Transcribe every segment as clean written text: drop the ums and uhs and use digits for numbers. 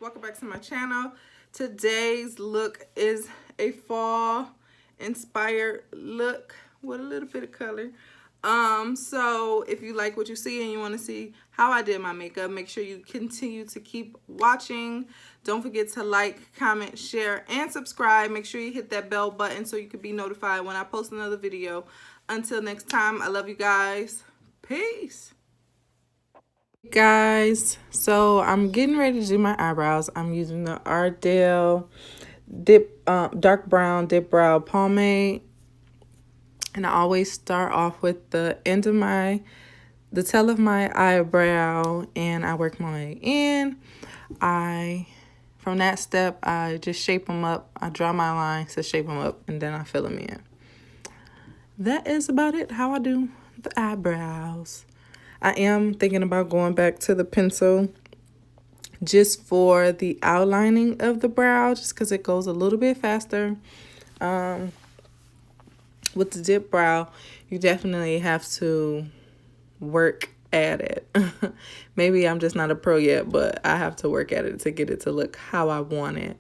welcome back to my channel. Today's look is a fall inspired look with a little bit of color. So if you like what you see and you want to see how I did my makeup, make sure you continue to keep watching. Don't forget to like, comment, share, and subscribe. Make sure you hit that bell button so you can be notified when I post another video. Until next time, I love you guys. Peace. Guys, so I'm getting ready to do my eyebrows. I'm using the Ardell dark brown dip brow pomade, and I always start off with the end of the tail of my eyebrow, and I work my way in. From that step, I just shape them up. I draw my lines to shape them up, and then I fill them in. That is about it, how I do the eyebrows. I am thinking about going back to the pencil just for the outlining of the brow, just because it goes a little bit faster. With the dip brow, you definitely have to work at it. Maybe I'm just not a pro yet, but I have to work at it to get it to look how I want it.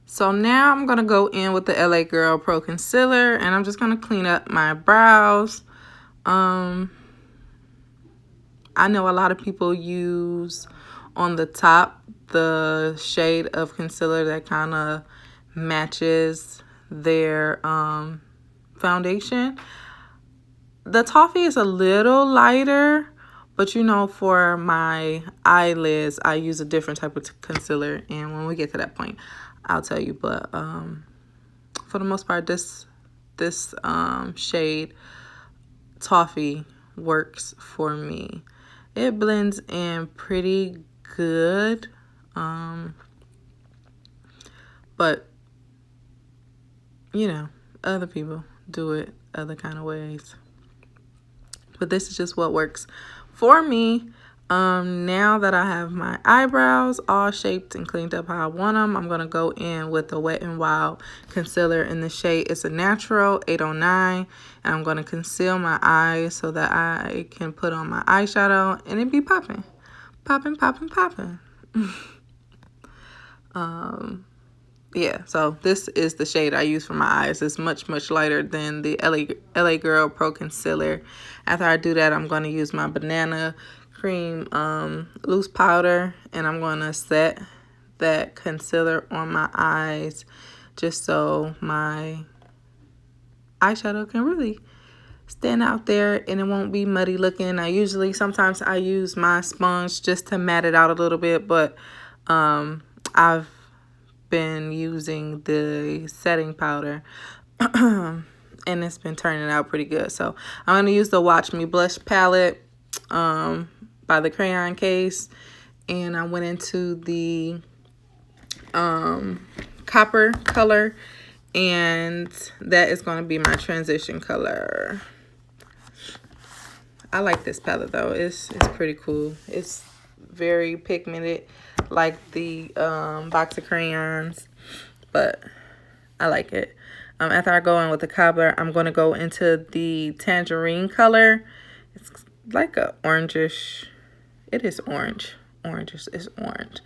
So now I'm going to go in with the LA Girl Pro Concealer, and I'm just going to clean up my brows. I know a lot of people use on the top the shade of concealer that kind of matches their foundation. The toffee is a little lighter, but you know, for my eyelids, I use a different type of concealer, and when we get to that point, I'll tell you. But for the most part, this shade toffee works for me. It blends in pretty good, but you know, other people do it other kind of ways. But this is just what works for me. Now that I have my eyebrows all shaped and cleaned up how I want them, I'm going to go in with the Wet n Wild concealer in the shade. It's a natural 809. And I'm going to conceal my eyes so that I can put on my eyeshadow and it be popping. Popping, popping, popping. Yeah, so this is the shade I use for my eyes. It's much, much lighter than the LA Girl Pro Concealer. After I do that, I'm going to use my Banana Cream loose powder, and I'm going to set that concealer on my eyes just so my eyeshadow can really stand out there and it won't be muddy looking. Sometimes I use my sponge just to matte it out a little bit, but I've been using the setting powder and it's been turning out pretty good. So I'm going to use the Watch Me Blush palette by the Crayon Case, and I went into the copper color, and that is going to be my transition color. I like this palette though. It's pretty cool. It's very pigmented like the box of crayons, but I like it. After I go in with the copper, I'm going to go into the tangerine color. It's like a orangish. It is orange. It's orange.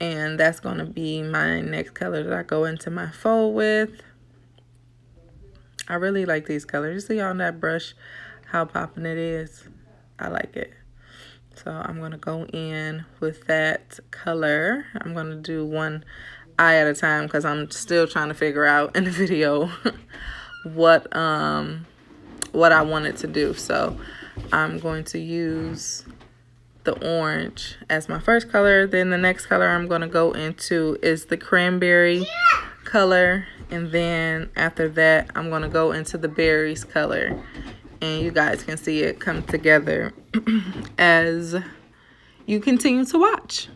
And that's going to be my next color that I go into my fold with. I really like these colors. You see on that brush how popping it is? I like it. So I'm going to go in with that color. I'm going to do one eye at a time because I'm still trying to figure out in the video what I wanted to do. So I'm going to use the orange as my first color. Then the next color I'm going to go into is the cranberry color. And then after that, I'm going to go into the berries color. And you guys can see it come together as you continue to watch.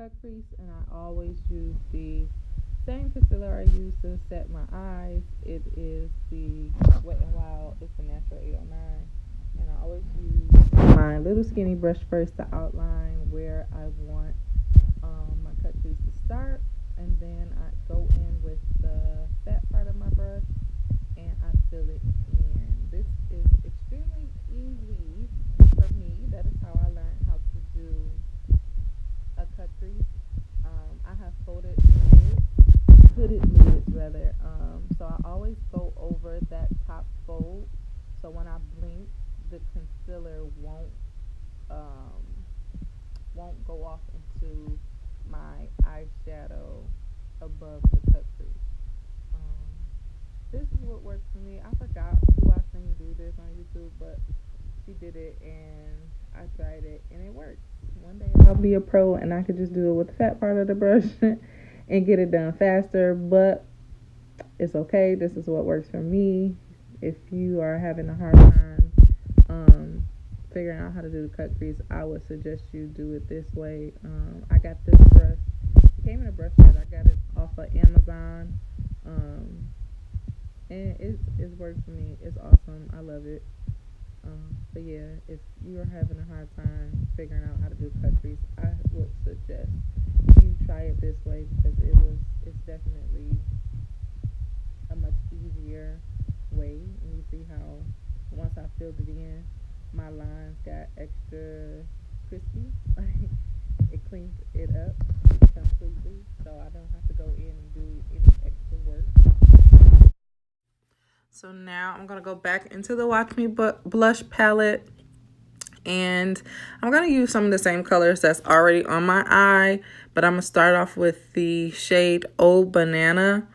cut crease, and I always use the same concealer I use to set my eyes. It is the Wet n Wild. It's the Natural 809, and I always use my little skinny brush first to outline where I want my cut crease to start, and then I go in with the fat part of my brush and I fill it in. This is extremely easy for me. That is how I learned how to do a cut crease. I have hooded lids rather. So I always go over that top fold. So when I blink, the concealer um, won't go off into my eyeshadow above the cut crease. Um, this is what works for me. I forgot who I seen do this on YouTube, but she did it and I tried it and it worked. One day I'll be a pro and I could just do it with the fat part of the brush and get it done faster, but it's okay. This is what works for me. If you are having a hard time figuring out how to do the cut crease, I would suggest you do it this way. I got this brush. It came in a brush set. I got it off of Amazon. And it's worked for me. It's awesome. I love it. But yeah, if you are having a hard time figuring out how to do cut crease, I would suggest you try it this way because it's definitely a much easier way. And you see how once I filled it in, my lines got extra crispy. It cleans it up completely, so I don't have to go in and do any extra work. So now I'm going to go back into the Watch Me blush palette, and I'm going to use some of the same colors that's already on my eye, but I'm going to start off with the shade Old Banana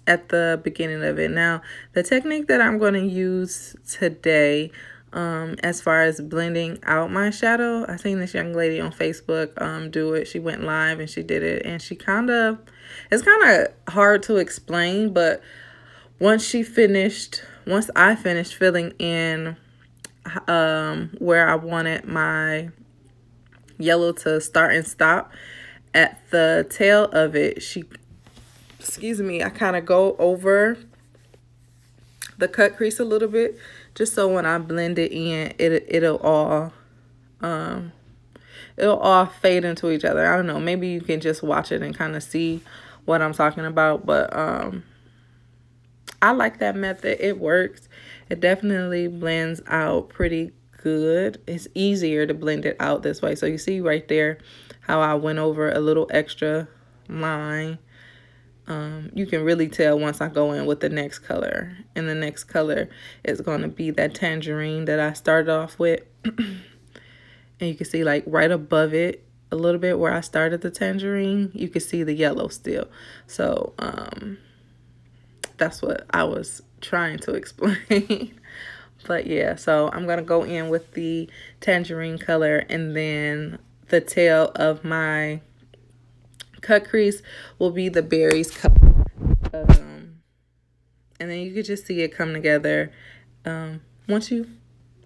at the beginning of it. Now, the technique that I'm going to use today as far as blending out my shadow, I seen this young lady on Facebook do it. She went live and she did it, and it's kind of hard to explain, but once I finished filling in where I wanted my yellow to start and stop at the tail of it, I kind of go over the cut crease a little bit, just so when I blend it in, it'll all fade into each other. I don't know, maybe you can just watch it and kind of see what I'm talking about, but I like that method. It works. It definitely blends out pretty good. It's easier to blend it out this way. So you see right there how I went over a little extra line. You can really tell once I go in with the next color. And the next color is going to be that tangerine that I started off with. And you can see like right above it, a little bit where I started the tangerine, you can see the yellow still. So that's what I was trying to explain. But yeah, so I'm going to go in with the tangerine color, and then the tail of my cut crease will be the berries color. And then you can just see it come together once you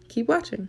keep watching.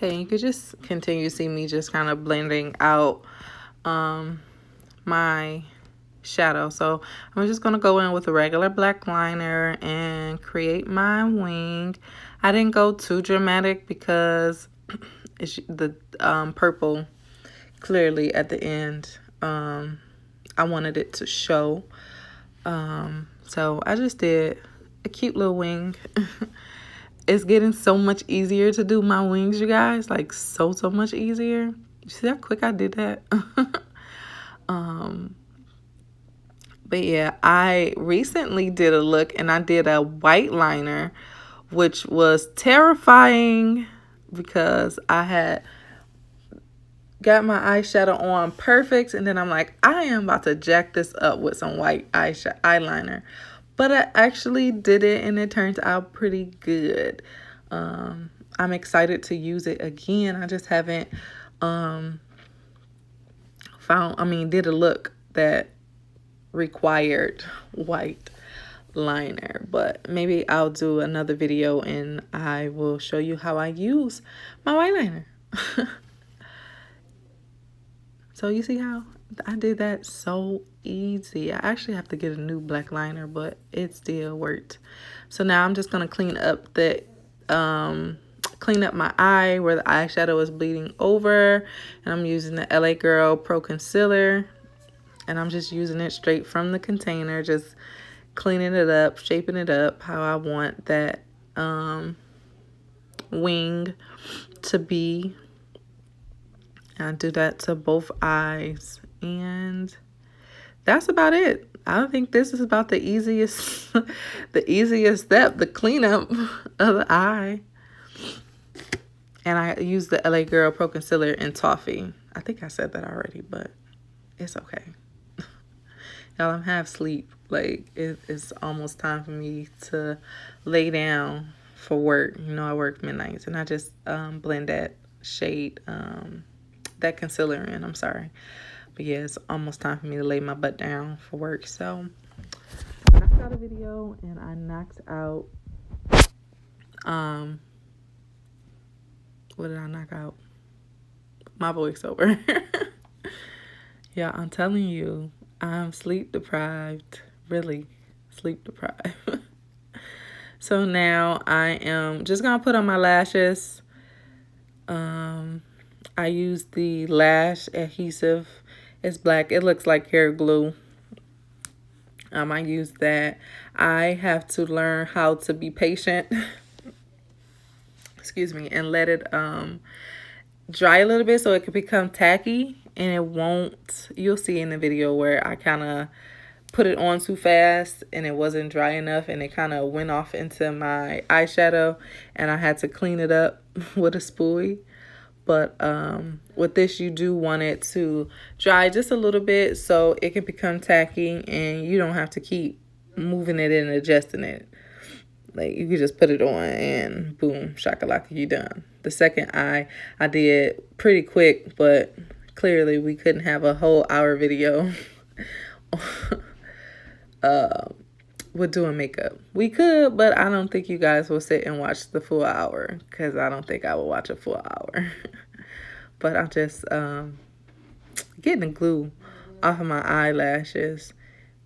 Okay, you could just continue to see me just kind of blending out my shadow. So I'm just gonna go in with a regular black liner and create my wing. I didn't go too dramatic because it's the purple clearly at the end. I wanted it to show. So I just did a cute little wing. It's getting so much easier to do my wings, you guys. Like so much easier. You see how quick I did that? But yeah, I recently did a look and I did a white liner, which was terrifying because I had got my eyeshadow on perfect, and then I'm like, I am about to jack this up with some white eyeliner. But I actually did it and it turned out pretty good. I'm excited to use it again. I just haven't did a look that required white liner, but maybe I'll do another video and I will show you how I use my white liner. So you see how I did that so easy. I actually have to get a new black liner, but it still worked. So now I'm just gonna clean up my eye where the eyeshadow is bleeding over, and I'm using the LA Girl Pro Concealer, and I'm just using it straight from the container, just cleaning it up, shaping it up how I want that wing to be. I do that to both eyes, and that's about it. I think this is about the easiest the easiest step, the cleanup of the eye. And I use the LA Girl Pro Concealer in Toffee. I think I said that already, but it's okay. Y'all, I'm half asleep. Like, it's almost time for me to lay down for work. You know, I work midnights, and I just blend that shade, that concealer in. I'm sorry. But yeah, it's almost time for me to lay my butt down for work. So I knocked out a video, and I knocked out what did I knock out? My voiceover. Yeah, I'm telling you, I'm sleep deprived. Really sleep deprived. So now I am just gonna put on my lashes. I use the lash adhesive. It's black. It looks like hair glue. I use that. I have to learn how to be patient. Excuse me, and let it dry a little bit so it can become tacky, and it won't. You'll see in the video where I kind of put it on too fast and it wasn't dry enough, and it kind of went off into my eyeshadow, and I had to clean it up with a spoolie. But with this, you do want it to dry just a little bit so it can become tacky, and you don't have to keep moving it and adjusting it. Like, you can just put it on and boom, shakalaka, you done. The second eye, I did pretty quick, but clearly we couldn't have a whole hour video with doing makeup. We could, but I don't think you guys will sit and watch the full hour, because I don't think I will watch a full hour. But I'm just getting the glue off of my eyelashes.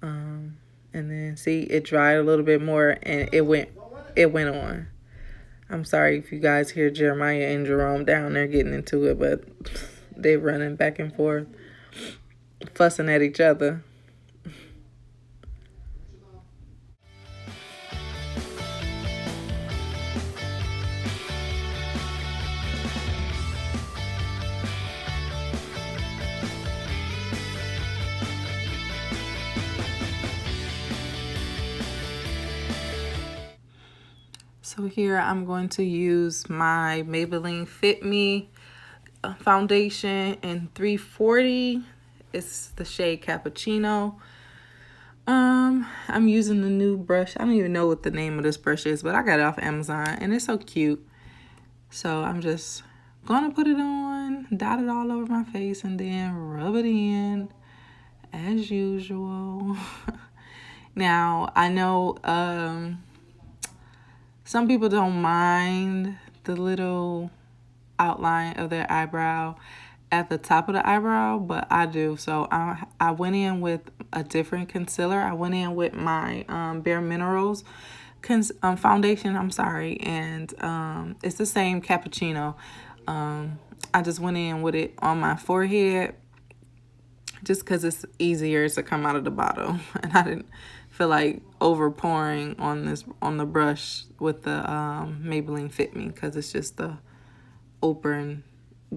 And then see, it dried a little bit more and it went on. I'm sorry if you guys hear Jeremiah and Jerome down there getting into it, but they're running back and forth, fussing at each other. So here I'm going to use my Maybelline Fit Me foundation in 340. It's the shade Cappuccino. I'm using the new brush. I don't even know what the name of this brush is, but I got it off Amazon and it's so cute. So I'm just gonna put it on, dot it all over my face, and then rub it in as usual. Now, I know some people don't mind the little outline of their eyebrow at the top of the eyebrow, but I do. So I went in with a different concealer. I went in with my Bare Minerals foundation, I'm sorry, and it's the same cappuccino. I just went in with it on my forehead just because it's easier to come out of the bottle, and I didn't feel like over pouring on the brush with the Maybelline Fit Me, because it's just the open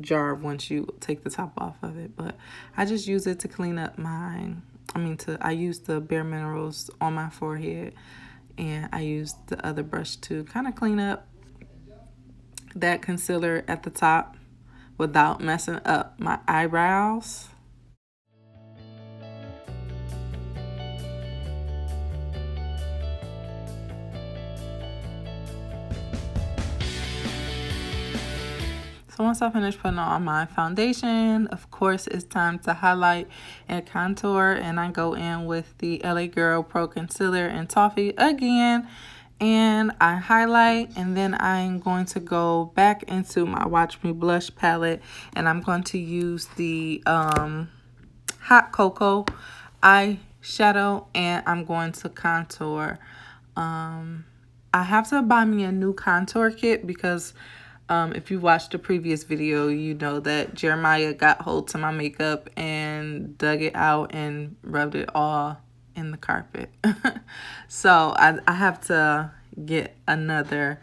jar once you take the top off of it. But I just use it to clean up I use the Bare Minerals on my forehead, and I use the other brush to kind of clean up that concealer at the top without messing up my eyebrows. So once I finish putting on my foundation, of course, it's time to highlight and contour. And I go in with the LA Girl Pro Concealer in Toffee again. And I highlight, and then I'm going to go back into my Watch Me Blush palette. And I'm going to use the Hot Cocoa eyeshadow, and I'm going to contour. I have to buy me a new contour kit because if you watched the previous video, you know that Jeremiah got hold to my makeup and dug it out and rubbed it all in the carpet. So I have to get another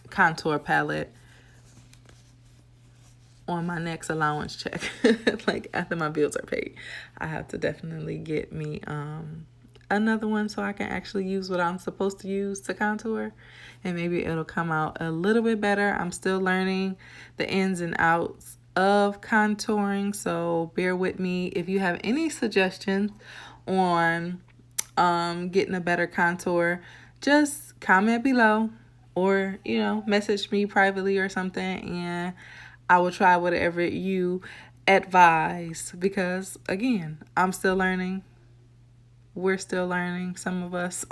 contour palette on my next allowance check. Like after my bills are paid, I have to definitely get me another one so I can actually use what I'm supposed to use to contour, and maybe it'll come out a little bit better. I'm still learning the ins and outs of contouring, so bear with me. If you have any suggestions on getting a better contour, just comment below, or message me privately or something, and I will try whatever you advise, because again, I'm still learning. We're still learning, some of us.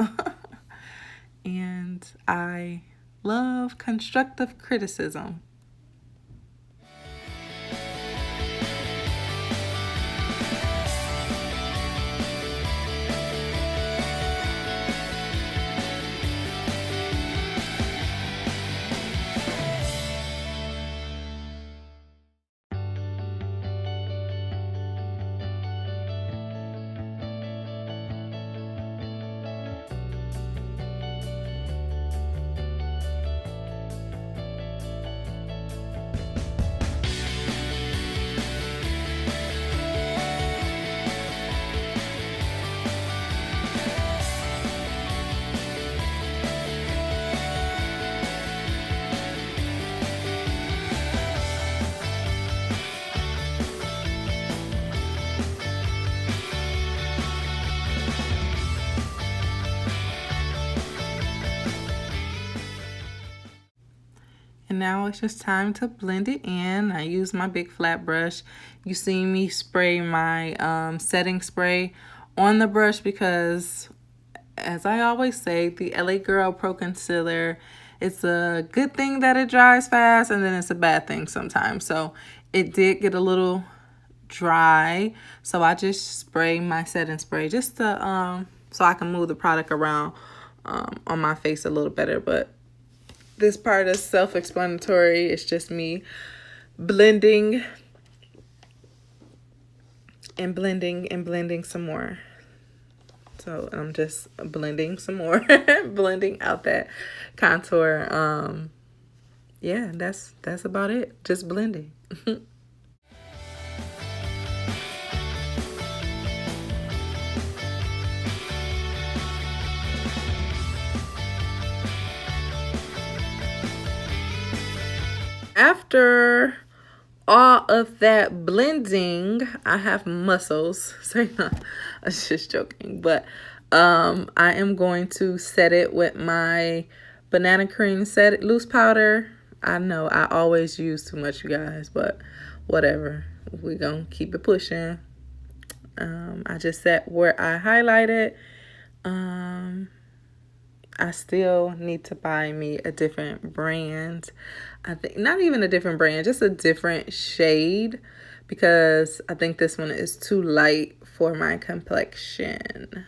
And I love constructive criticism. And now it's just time to blend it in. I use my big flat brush. You see me spray my setting spray on the brush because, as I always say, the LA Girl Pro Concealer, it's a good thing that it dries fast, and then it's a bad thing sometimes. So it did get a little dry, so I just spray my setting spray just to so I can move the product around on my face a little better. But this part is self-explanatory. It's just me blending and blending and blending some more. So I'm just blending some more, blending out that contour. Yeah, that's about it. Just blending. After all of that blending, I have muscles. Sorry, no, I was just joking. But I am going to set it with my banana cream set loose powder. I know I always use too much, you guys, but whatever. We're going to keep it pushing. I just set where I highlighted. I still need to buy me a different brand. I think not even a different brand, just a different shade, because I think this one is too light for my complexion.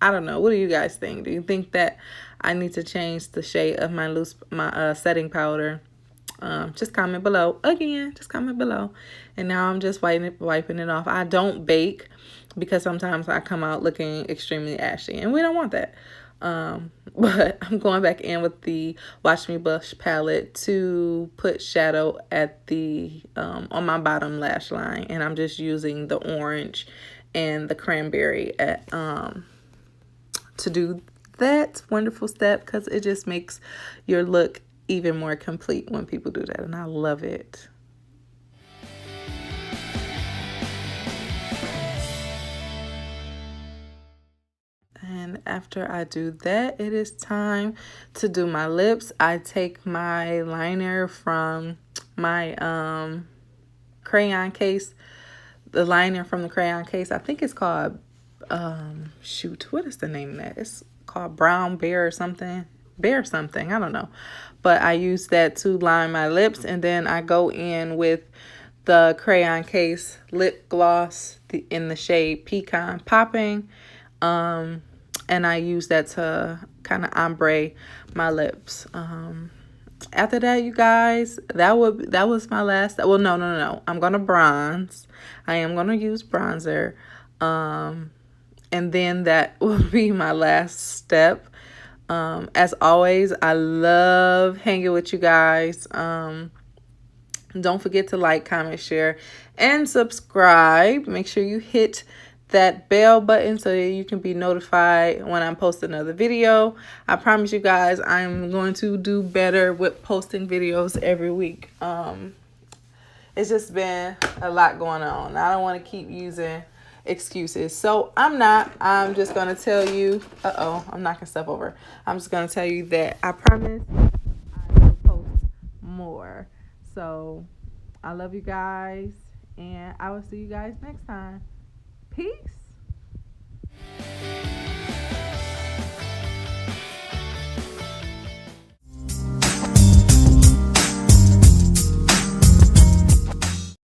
I don't know. What do you guys think? Do you think that I need to change the shade of my setting powder? Just comment below. Again, just comment below. And now I'm just wiping it off. I don't bake because sometimes I come out looking extremely ashy, and we don't want that. But I'm going back in with the Watch Me Blush palette to put shadow at the on my bottom lash line, and I'm just using the orange and the cranberry at to do that wonderful step, because it just makes your look even more complete when people do that, and I love it. And after I do that, it is time to do my lips. I take my liner from my crayon case, the liner from the crayon case. I think it's called shoot, what is the name of that? It's called Brown Bear or something. Bear something, I don't know. But I use that to line my lips, and then I go in with the crayon case lip gloss in the shade Pecan Popping. And I use that to kind of ombre my lips. After that, you guys, that was my last. Well, no. I'm gonna bronze. I am gonna use bronzer. And then that will be my last step. As always, I love hanging with you guys. Don't forget to like, comment, share, and subscribe. Make sure you hit that bell button so that you can be notified when I post another video. I promise you guys I'm going to do better with posting videos every week. It's just been a lot going on. I don't want to keep using excuses. So I'm just going to tell you, I'm knocking stuff over. I'm just going to tell you that I promise I will post more. So I love you guys, and I will see you guys next time. Peace.